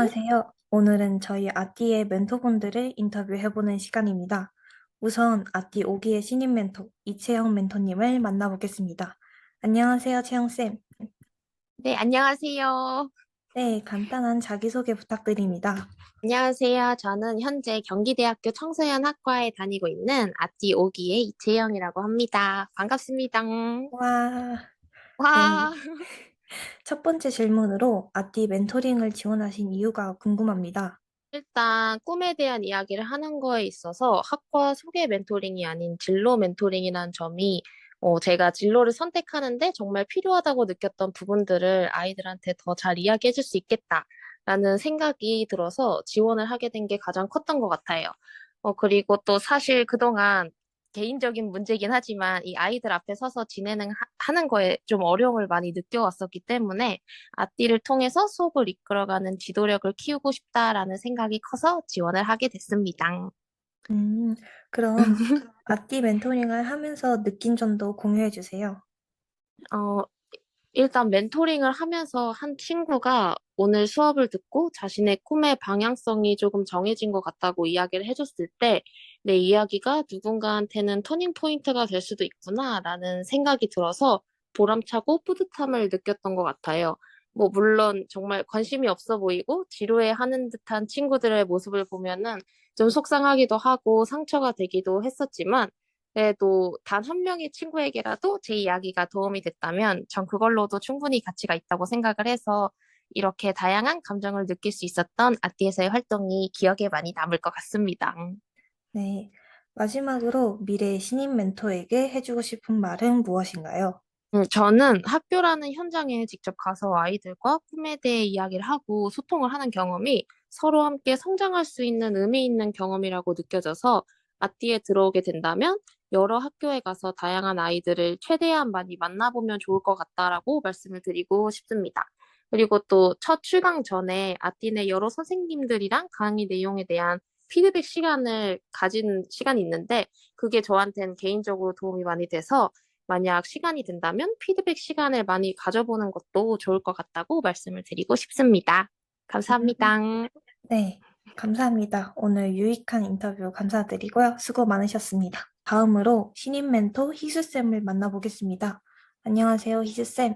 네. 안녕하세요. 오늘은 저희 아띠의 멘토분들을 인터뷰해보는 시간입니다. 우선 아띠 5기의 신임 멘토 이채영 멘토님을 만나보겠습니다. 안녕하세요, 채영쌤. 네, 안녕하세요. 네, 간단한 자기소개 부탁드립니다. 안녕하세요. 저는 현재 경기대학교 청소년학과에 다니고 있는 아띠 오기의 이채영이라고 합니다. 반갑습니다. 와, 네. 와, 첫 번째 질문으로 아띠 멘토링을 지원하신 이유가 궁금합니다. 일단 꿈에 대한 이야기를 하는 거에 있어서 학과 소개 멘토링이 아닌 진로 멘토링이라는 점이 제가 진로를 선택하는데 정말 필요하다고 느꼈던 부분들을 아이들한테 더 잘 이야기해 줄 수 있겠다라는 생각이 들어서 지원을 하게 된 게 가장 컸던 것 같아요. 그리고 또 사실 그동안 개인적인 문제긴 하지만 이 아이들 앞에 서서 하는 거에 좀 어려움을 많이 느껴왔었기 때문에 앞뒤를 통해서 수업을 이끌어가는 지도력을 키우고 싶다라는 생각이 커서 지원을 하게 됐습니다. 음, 그럼 아띠 멘토링을 하면서 느낀 점도 공유해 주세요. 어, 일단 멘토링을 하면서 한 친구가 오늘 수업을 듣고 자신의 꿈의 방향성이 조금 정해진 것 같다고 이야기를 해줬을 때 내 이야기가 누군가한테는 터닝 포인트가 될 수도 있구나라는 생각이 들어서 보람차고 뿌듯함을 느꼈던 것 같아요. 뭐 물론 정말 관심이 없어 보이고 지루해 하는 듯한 친구들의 모습을 보면은 좀 속상하기도 하고 상처가 되기도 했었지만 그래도 단 한 명의 친구에게라도 제 이야기가 도움이 됐다면 전 그걸로도 충분히 가치가 있다고 생각을 해서 이렇게 다양한 감정을 느낄 수 있었던 아띠에서의 활동이 기억에 많이 남을 것 같습니다. 네. 마지막으로 미래의 신임 멘토에게 해주고 싶은 말은 무엇인가요? 저는 학교라는 현장에 직접 가서 아이들과 꿈에 대해 이야기를 하고 소통을 하는 경험이 서로 함께 성장할 수 있는 의미 있는 경험이라고 느껴져서 아띠에 들어오게 된다면 여러 학교에 가서 다양한 아이들을 최대한 많이 만나보면 좋을 것 같다라고 말씀을 드리고 싶습니다. 그리고 또 첫 출강 전에 아띠 내 여러 선생님들이랑 강의 내용에 대한 피드백 시간을 가진 시간이 있는데 그게 저한테는 개인적으로 도움이 많이 돼서 만약 시간이 된다면 피드백 시간을 많이 가져보는 것도 좋을 것 같다고 말씀을 드리고 싶습니다. 음, 감사합니다. 네, 감사합니다. 오늘 유익한 인터뷰 감사드리고요. 수고 많으셨습니다. 다음으로 신임 멘토 희수쌤을 만나보겠습니다. 안녕하세요, 희수쌤.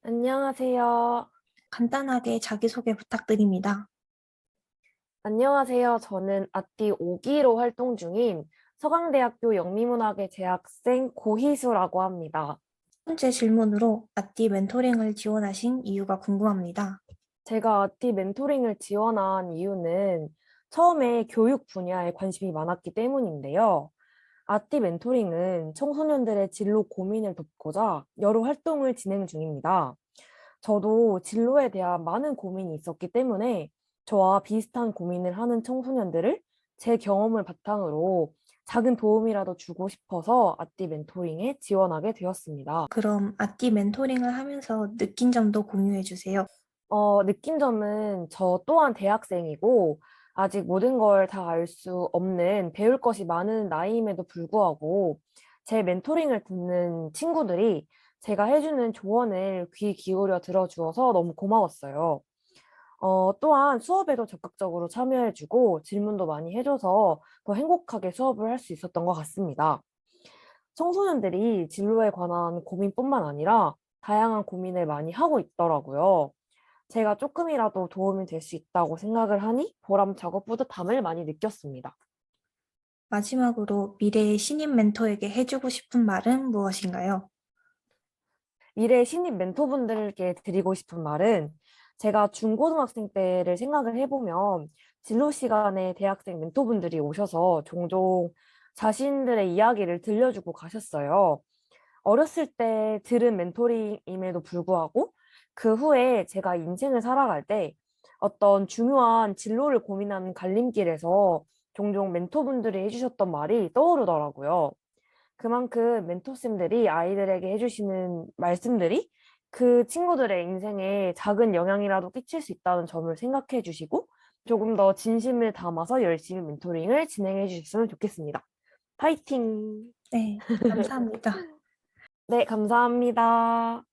안녕하세요. 간단하게 자기소개 부탁드립니다. 안녕하세요. 저는 아띠 5기로 활동 중인 서강대학교 영미문학의 재학생 고희수라고 합니다. 첫 번째 질문으로 아띠 멘토링을 지원하신 이유가 궁금합니다. 제가 아띠 멘토링을 지원한 이유는 처음에 교육 분야에 관심이 많았기 때문인데요. 아띠 멘토링은 청소년들의 진로 고민을 돕고자 여러 활동을 진행 중입니다. 저도 진로에 대한 많은 고민이 있었기 때문에 저와 비슷한 고민을 하는 청소년들을 제 경험을 바탕으로 작은 도움이라도 주고 싶어서 아띠 멘토링에 지원하게 되었습니다. 그럼 아띠 멘토링을 하면서 느낀 점도 공유해 주세요. 느낀 점은 저 또한 대학생이고 아직 모든 걸 다 알 수 없는 배울 것이 많은 나이임에도 불구하고 제 멘토링을 듣는 친구들이 제가 해주는 조언을 귀 기울여 들어주어서 너무 고마웠어요. 또한 수업에도 적극적으로 참여해주고 질문도 많이 해줘서 더 행복하게 수업을 할 수 있었던 것 같습니다. 청소년들이 진로에 관한 고민뿐만 아니라 다양한 고민을 많이 하고 있더라고요. 제가 조금이라도 도움이 될 수 있다고 생각을 하니 보람차고 뿌듯함을 많이 느꼈습니다. 마지막으로 미래의 신임 멘토에게 해주고 싶은 말은 무엇인가요? 미래 신입 멘토분들께 드리고 싶은 말은 제가 중고등학생 때를 생각을 해보면 진로 시간에 대학생 멘토분들이 오셔서 종종 자신들의 이야기를 들려주고 가셨어요. 어렸을 때 들은 멘토링임에도 불구하고 그 후에 제가 인생을 살아갈 때 어떤 중요한 진로를 고민하는 갈림길에서 종종 멘토분들이 해주셨던 말이 떠오르더라고요. 그만큼 멘토쌤들이 아이들에게 해주시는 말씀들이 그 친구들의 인생에 작은 영향이라도 끼칠 수 있다는 점을 생각해 주시고 조금 더 진심을 담아서 열심히 멘토링을 진행해 주셨으면 좋겠습니다. 파이팅! 네, 감사합니다. 네, 감사합니다.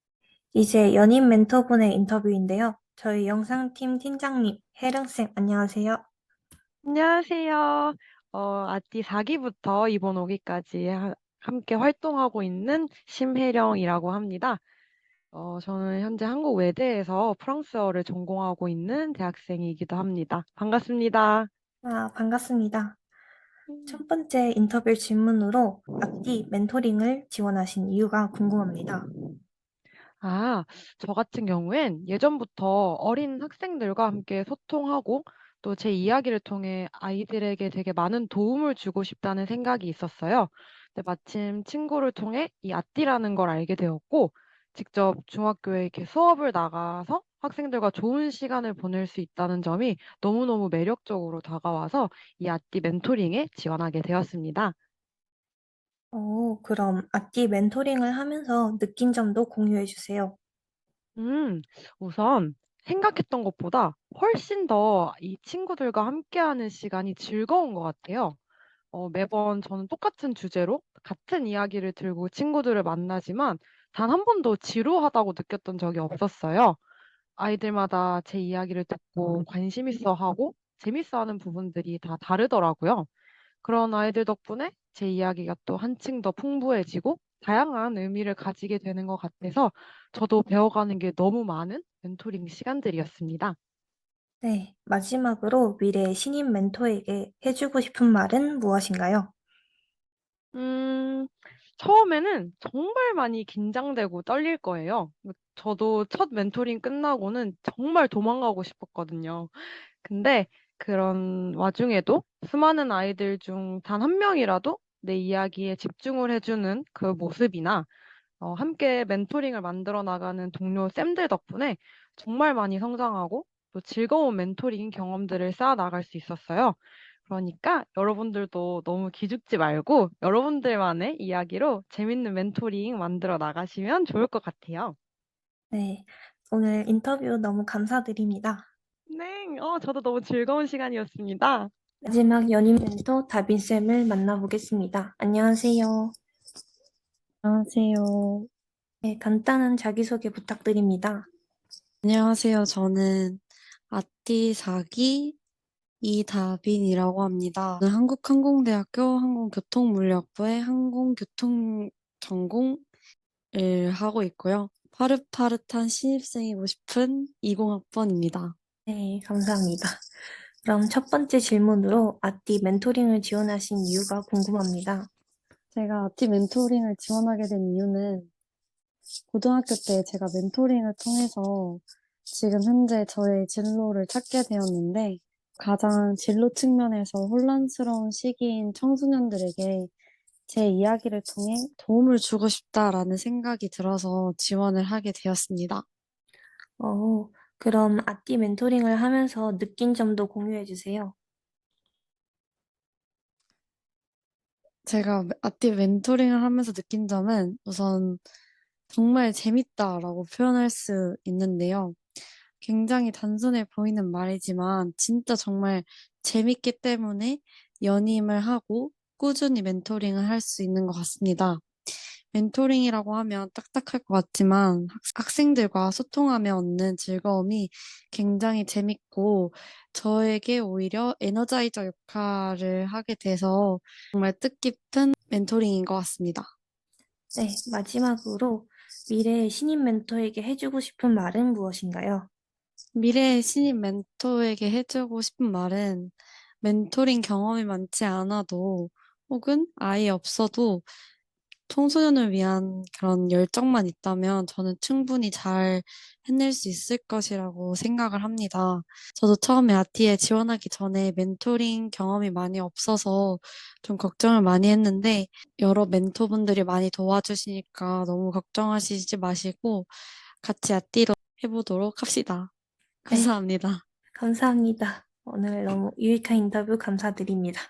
이제 연임 멘토분의 인터뷰인데요. 저희 영상팀 팀장님, 혜령쌤, 안녕하세요. 안녕하세요. 아띠 4기부터 이번 5기까지 함께 활동하고 있는 심혜령이라고 합니다. 저는 현재 한국 외대에서 프랑스어를 전공하고 있는 대학생이기도 합니다. 반갑습니다. 반갑습니다. 음. 첫 번째 인터뷰 질문으로 앞뒤 멘토링을 지원하신 이유가 궁금합니다. 저 같은 경우엔 예전부터 어린 학생들과 함께 소통하고 또 제 이야기를 통해 아이들에게 되게 많은 도움을 주고 싶다는 생각이 있었어요. 근데 마침 친구를 통해 이 아띠라는 걸 알게 되었고, 직접 중학교에 이렇게 수업을 나가서 학생들과 좋은 시간을 보낼 수 있다는 점이 너무너무 매력적으로 다가와서 이 아띠 멘토링에 지원하게 되었습니다. 그럼 앞뒤 멘토링을 하면서 느낀 점도 공유해 주세요. 음, 우선 생각했던 것보다 훨씬 더 이 친구들과 함께하는 시간이 즐거운 것 같아요. 매번 저는 똑같은 주제로 같은 이야기를 들고 친구들을 만나지만 단 한 번도 지루하다고 느꼈던 적이 없었어요. 아이들마다 제 이야기를 듣고 관심 있어 하고 재밌어 하는 부분들이 다 다르더라고요. 그런 아이들 덕분에 제 이야기가 또 한층 더 풍부해지고 다양한 의미를 가지게 되는 것 같아서 저도 배워가는 게 너무 많은 멘토링 시간들이었습니다. 네, 마지막으로 미래의 신인 멘토에게 해주고 싶은 말은 무엇인가요? 음, 처음에는 정말 많이 긴장되고 떨릴 거예요. 저도 첫 멘토링 끝나고는 정말 도망가고 싶었거든요. 근데 그런 와중에도 수많은 아이들 중 단 한 명이라도 내 이야기에 집중을 해주는 그 모습이나 함께 멘토링을 만들어 나가는 동료 쌤들 덕분에 정말 많이 성장하고 또 즐거운 멘토링 경험들을 쌓아 나갈 수 있었어요. 그러니까 여러분들도 너무 기죽지 말고 여러분들만의 이야기로 재밌는 멘토링 만들어 나가시면 좋을 것 같아요. 네, 오늘 인터뷰 너무 감사드립니다. 네, 저도 너무 즐거운 시간이었습니다. 마지막 연임 멘토 다빈쌤을 만나보겠습니다. 안녕하세요. 안녕하세요. 네, 간단한 자기소개 부탁드립니다. 안녕하세요. 저는 아띠 4기 이다빈이라고 합니다. 저는 한국항공대학교 항공교통물리학부의 항공교통 전공을 하고 있고요. 파릇파릇한 신입생이고 싶은 20학번입니다. 네, 감사합니다. 그럼 첫 번째 질문으로 아띠 멘토링을 지원하신 이유가 궁금합니다. 제가 아띠 멘토링을 지원하게 된 이유는 고등학교 때 제가 멘토링을 통해서 지금 현재 저의 진로를 찾게 되었는데 가장 진로 측면에서 혼란스러운 시기인 청소년들에게 제 이야기를 통해 도움을 주고 싶다라는 생각이 들어서 지원을 하게 되었습니다. 그럼 아띠 멘토링을 하면서 느낀 점도 공유해 주세요. 제가 아띠 멘토링을 하면서 느낀 점은 우선 정말 재밌다라고 표현할 수 있는데요. 굉장히 단순해 보이는 말이지만 진짜 정말 재밌기 때문에 연임을 하고 꾸준히 멘토링을 할 수 있는 것 같습니다. 멘토링이라고 하면 딱딱할 것 같지만 학생들과 소통하며 얻는 즐거움이 굉장히 재밌고 저에게 오히려 에너자이저 역할을 하게 돼서 정말 뜻깊은 멘토링인 것 같습니다. 네, 마지막으로 미래의 신인 멘토에게 해주고 싶은 말은 무엇인가요? 미래의 신입 멘토에게 해주고 싶은 말은 멘토링 경험이 많지 않아도 혹은 아예 없어도 청소년을 위한 그런 열정만 있다면 저는 충분히 잘 해낼 수 있을 것이라고 생각을 합니다. 저도 처음에 아티에 지원하기 전에 멘토링 경험이 많이 없어서 좀 걱정을 많이 했는데 여러 멘토분들이 많이 도와주시니까 너무 걱정하시지 마시고 같이 아띠로 해보도록 합시다. 네, 감사합니다. 감사합니다. 오늘 너무 유익한 인터뷰 감사드립니다.